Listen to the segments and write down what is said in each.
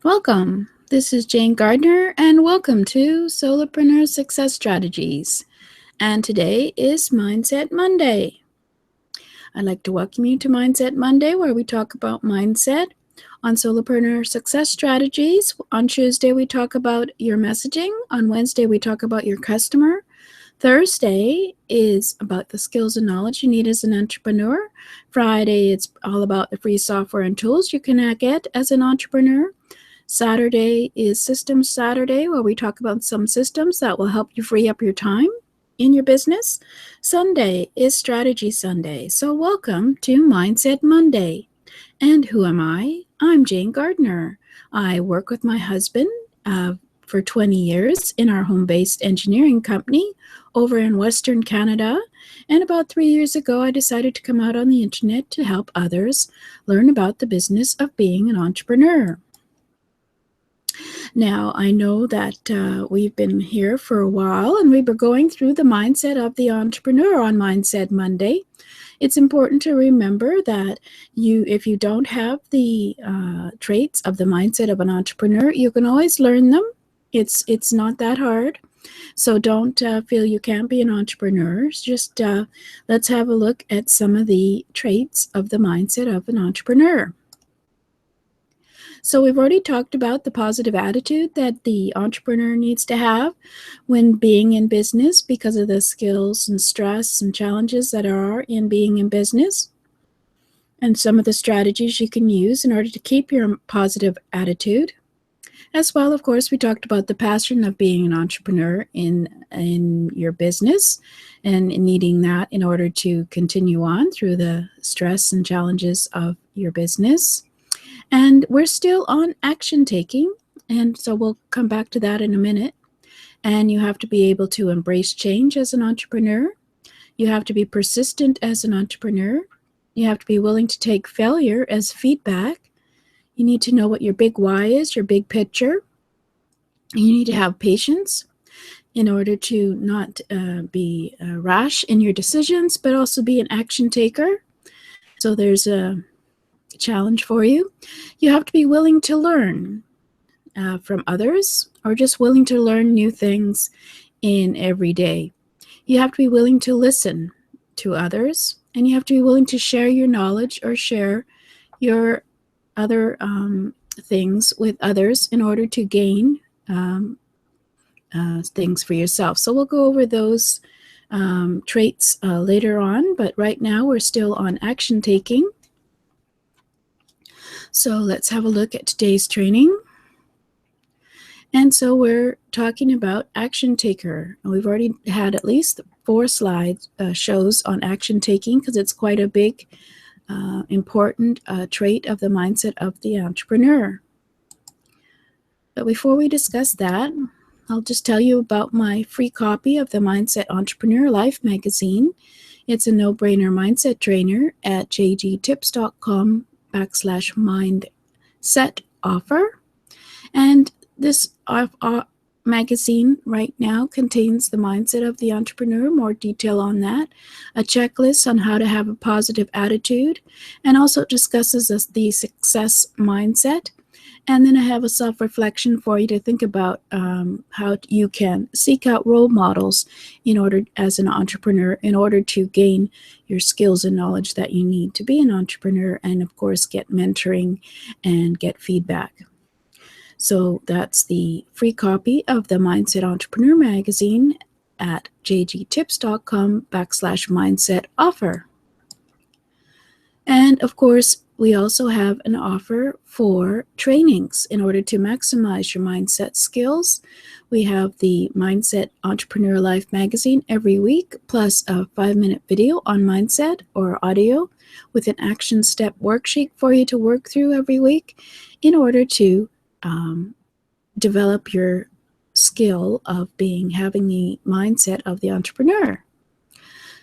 Welcome. This is Jane Gardner, and welcome to Solopreneur Success Strategies. And today is Mindset Monday. I'd like to welcome you to Mindset Monday, where we talk about mindset. On Solopreneur Success Strategies, on Tuesday, we talk about your messaging. On Wednesday, we talk about your customer. Thursday is about the skills and knowledge you need as an entrepreneur. Friday, it's all about the free software and tools you can get as an entrepreneur. Saturday is Systems Saturday, where we talk about some systems that will help you free up your time in your business. Sunday is Strategy Sunday. So welcome to Mindset Monday. And who am I? I'm Jane Gardner. I work with my husband for 20 years in our home-based engineering company over in Western Canada. And about 3 years ago, I decided to come out on the internet to help others learn about the business of being an entrepreneur. Now, I know that we've been here for a while, and we were going through the mindset of the entrepreneur on Mindset Monday. It's important to remember that if you don't have the traits of the mindset of an entrepreneur, you can always learn them. It's not that hard. So don't feel you can't be an entrepreneur. Just let's have a look at some of the traits of the mindset of an entrepreneur. So we've already talked about the positive attitude that the entrepreneur needs to have when being in business because of the skills and stress and challenges that are in being in business, and some of the strategies you can use in order to keep your positive attitude. As well, of course, we talked about the passion of being an entrepreneur in your business and needing that in order to continue on through the stress and challenges of your business. And we're still on action taking, and so we'll come back to that in a minute. And you have to be able to embrace change as an entrepreneur. You have to be persistent as an entrepreneur. You have to be willing to take failure as feedback. You need to know what your big why is, your big picture. You need to have patience in order to not be rash in your decisions, but also be an action taker. So there's a challenge for you. You have to be willing to learn from others, or just willing to learn new things in every day. You have to be willing to listen to others, and you have to be willing to share your knowledge or share your other things with others in order to gain things for yourself. So we'll go over those traits later on, but right now we're still on action taking. So let's have a look at today's training. And so we're talking about action taker. And we've already had at least 4 slides shows on action taking because it's quite a big, important trait of the mindset of the entrepreneur. But before we discuss that, I'll just tell you about my free copy of the Mindset Entrepreneur Life magazine. It's a no-brainer mindset trainer at jgtips.com/mindset offer. And this magazine right now contains the mindset of the entrepreneur, more detail on that, a checklist on how to have a positive attitude, and also discusses the success mindset. And then I have a self-reflection for you to think about how you can seek out role models in order, as an entrepreneur, in order to gain your skills and knowledge that you need to be an entrepreneur, and of course get mentoring and get feedback. So that's the free copy of the Mindset Entrepreneur magazine at jgtips.com/mindset offer. And of course, we also have an offer for trainings in order to maximize your mindset skills. We have the Mindset Entrepreneur Life magazine every week, plus a 5-minute video on mindset or audio with an action step worksheet for you to work through every week in order to develop your skill of having the mindset of the entrepreneur.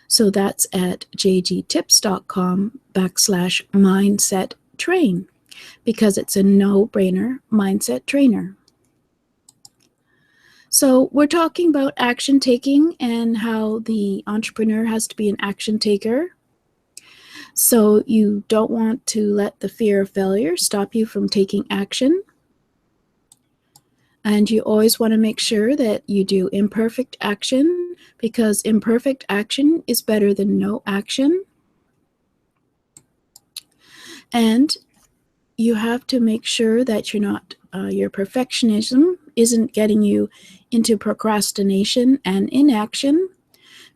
So that's at jgtips.com/mindset train because it's a no-brainer mindset trainer. So we're talking about action taking and how the entrepreneur has to be an action taker. So you don't want to let the fear of failure stop you from taking action. And you always want to make sure that you do imperfect action, because imperfect action is better than no action. And you have to make sure that you're not, your perfectionism isn't getting you into procrastination and inaction,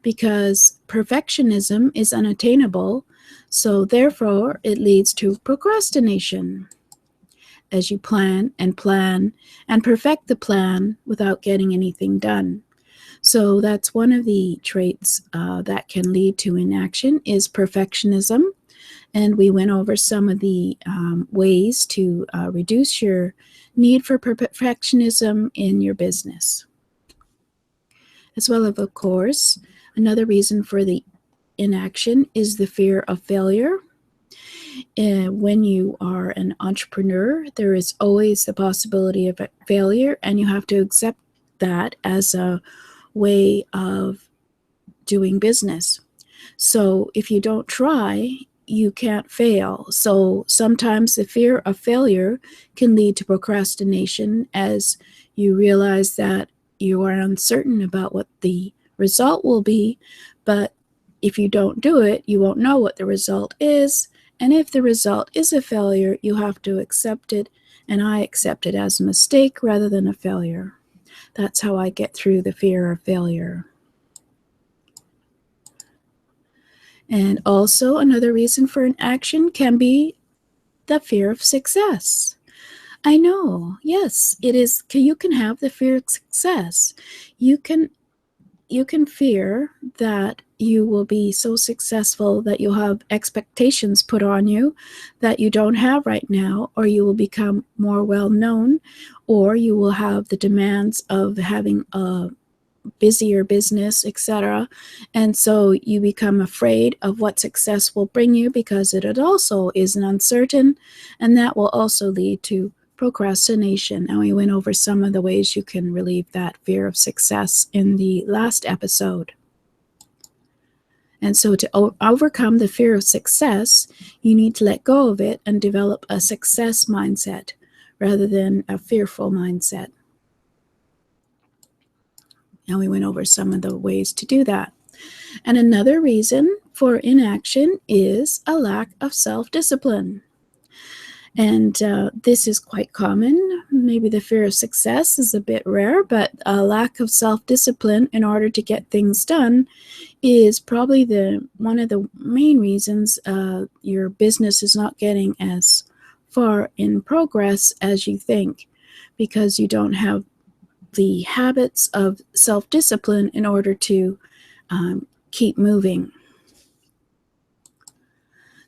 because perfectionism is unattainable. So therefore, it leads to procrastination as you plan and perfect the plan without getting anything done. So that's one of the traits that can lead to inaction, is perfectionism. And we went over some of the ways to reduce your need for perfectionism in your business. As well as, of course, another reason for the inaction is the fear of failure. When you are an entrepreneur, there is always the possibility of failure, and you have to accept that as a way of doing business. So if you don't try, you can't fail. So sometimes the fear of failure can lead to procrastination, as you realize that you are uncertain about what the result will be, but if you don't do it, you won't know what the result is. And if the result is a failure, you have to accept it. And I accept it as a mistake rather than a failure. That's how I get through the fear of failure. And also, another reason for an action can be the fear of success. I know, yes, it is. You can have the fear of success. You can fear that you will be so successful that you'll have expectations put on you that you don't have right now, or you will become more well known, or you will have the demands of having a busier business, etc. And so you become afraid of what success will bring you, because it also is uncertain, and that will also lead to procrastination. And we went over some of the ways you can relieve that fear of success in the last episode. And so to overcome the fear of success, you need to let go of it and develop a success mindset rather than a fearful mindset. And we went over some of the ways to do that. And another reason for inaction is a lack of self-discipline. And this is quite common. Maybe the fear of success is a bit rare, but a lack of self-discipline in order to get things done is probably one of the main reasons your business is not getting as far in progress as you think, because you don't have the habits of self-discipline in order to keep moving.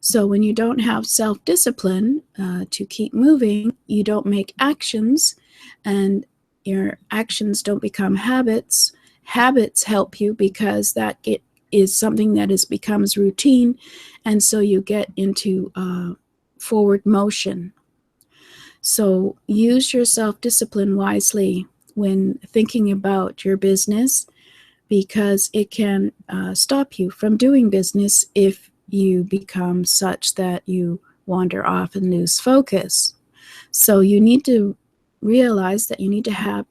So when you don't have self-discipline to keep moving, you don't make actions, and your actions don't become habits. Habits help you because that is something that becomes routine, and so you get into forward motion. So use your self-discipline wisely when thinking about your business, because it can stop you from doing business if you become such that you wander off and lose focus. So you need to realize that you need to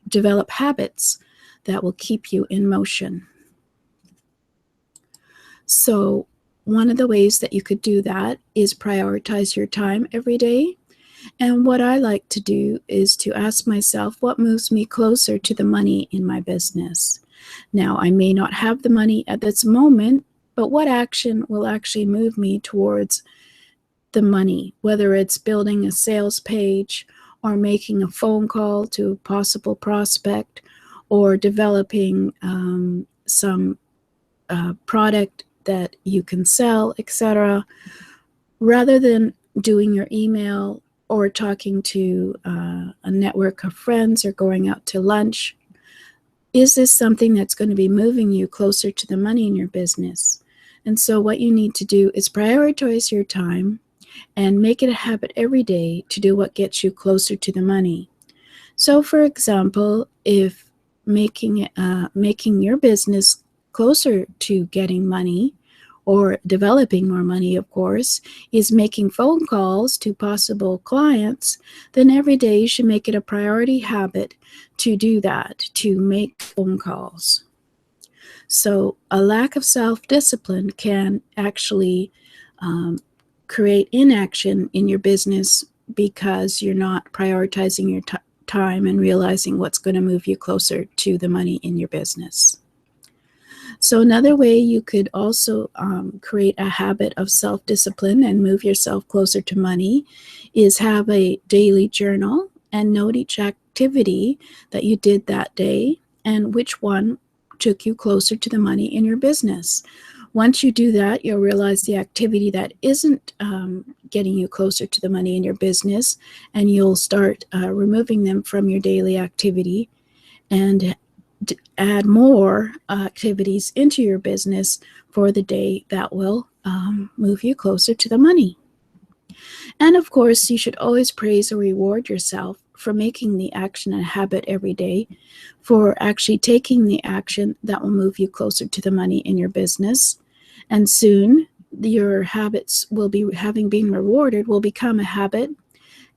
develop habits that will keep you in motion. So one of the ways that you could do that is prioritize your time every day. And what I like to do is to ask myself, what moves me closer to the money in my business? Now, I may not have the money at this moment, but what action will actually move me towards the money, whether it's building a sales page or making a phone call to a possible prospect, or developing some product that you can sell, etc., rather than doing your email or talking to a network of friends or going out to lunch. Is this something that's going to be moving you closer to the money in your business? And so what you need to do is prioritize your time and make it a habit every day to do what gets you closer to the money. So for example, if making your business closer to getting money, or developing more money, of course, is making phone calls to possible clients, then every day you should make it a priority habit to do that, to make phone calls. So a lack of self-discipline can actually create inaction in your business because you're not prioritizing your time and realizing what's going to move you closer to the money in your business. So another way you could also create a habit of self-discipline and move yourself closer to money is have a daily journal and note each activity that you did that day and which one took you closer to the money in your business. Once you do that, you'll realize the activity that isn't getting you closer to the money in your business, and you'll start removing them from your daily activity and add more activities into your business for the day that will move you closer to the money. And of course, you should always praise or reward yourself for making the action a habit every day, for actually taking the action that will move you closer to the money in your business. And soon, your habits will be, having been rewarded, will become a habit.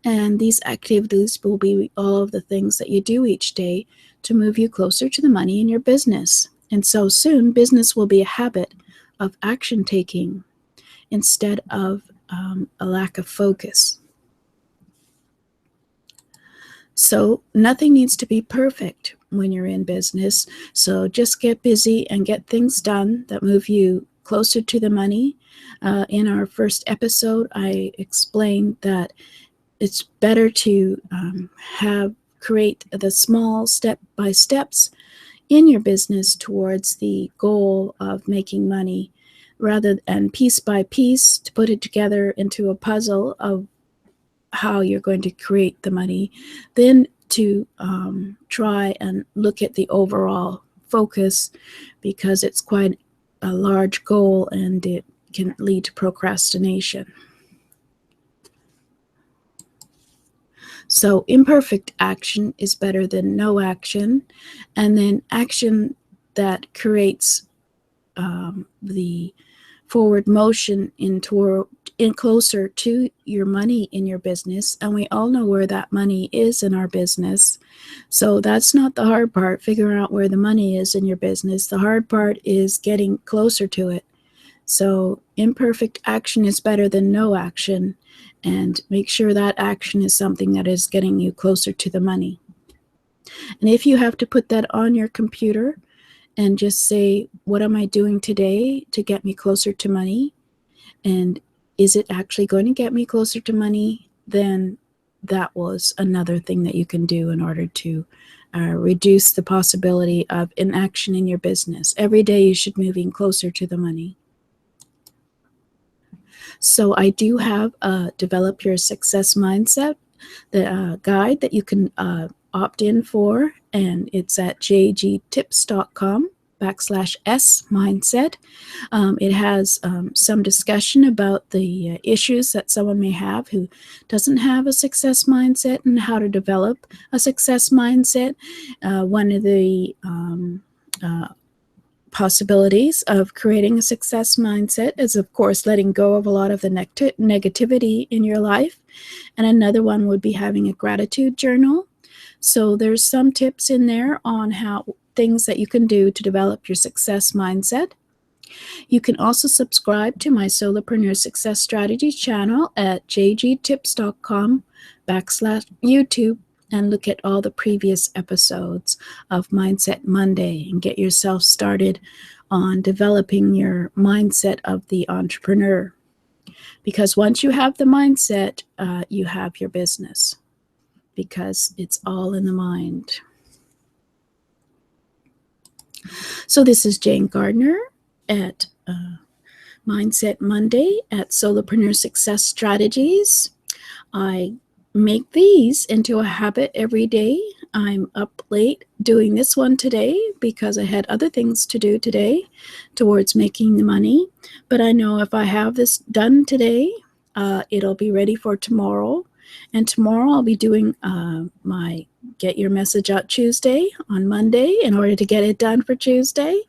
And these activities will be all of the things that you do each day to move you closer to the money in your business. And so soon, business will be a habit of action taking instead of a lack of focus. So nothing needs to be perfect when you're in business. So just get busy and get things done that move you closer to the money. In our first episode, I explained that it's better to create the small step-by-steps in your business towards the goal of making money, rather than piece by piece to put it together into a puzzle of how you're going to create the money, then to try and look at the overall focus, because it's quite a large goal and it can lead to procrastination. So imperfect action is better than no action, and then action that creates the forward motion in closer to your money in your business. And we all know where that money is in our business. So that's not the hard part, figuring out where the money is in your business. The hard part is getting closer to it. So imperfect action is better than no action, and make sure that action is something that is getting you closer to the money. And if you have to put that on your computer and just say, what am I doing today to get me closer to money? And is it actually going to get me closer to money? Then that was another thing that you can do in order to reduce the possibility of inaction in your business. Every day you should be moving closer to the money. So I do have a Develop Your Success Mindset, the guide that you can opt in for, and it's at jgtips.com/S mindset. It has some discussion about the issues that someone may have who doesn't have a success mindset and how to develop a success mindset. One of the possibilities of creating a success mindset is, of course, letting go of a lot of the negativity in your life. And another one would be having a gratitude journal. So there's some tips in there on things that you can do to develop your success mindset. You can also subscribe to my Solopreneur Success Strategy channel at jgtips.com/YouTube and look at all the previous episodes of Mindset Monday and get yourself started on developing your mindset of the entrepreneur. Because once you have the mindset, you have your business, because it's all in the mind. So this is Jane Gardner at Mindset Monday at Solopreneur Success Strategies. I make these into a habit every day. I'm up late doing this one today because I had other things to do today towards making the money. But I know if I have this done today, it'll be ready for tomorrow. And tomorrow I'll be doing my Get Your Message Out Tuesday on Monday in order to get it done for Tuesday,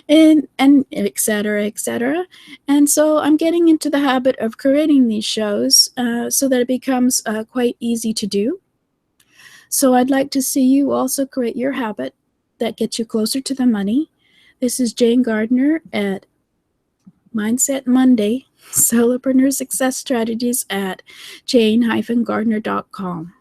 and et cetera, et cetera. And so I'm getting into the habit of creating these shows so that it becomes quite easy to do. So I'd like to see you also create your habit that gets you closer to the money. This is Jane Gardner at Mindset Monday, Solopreneur Success Strategies at jane-gardner.com.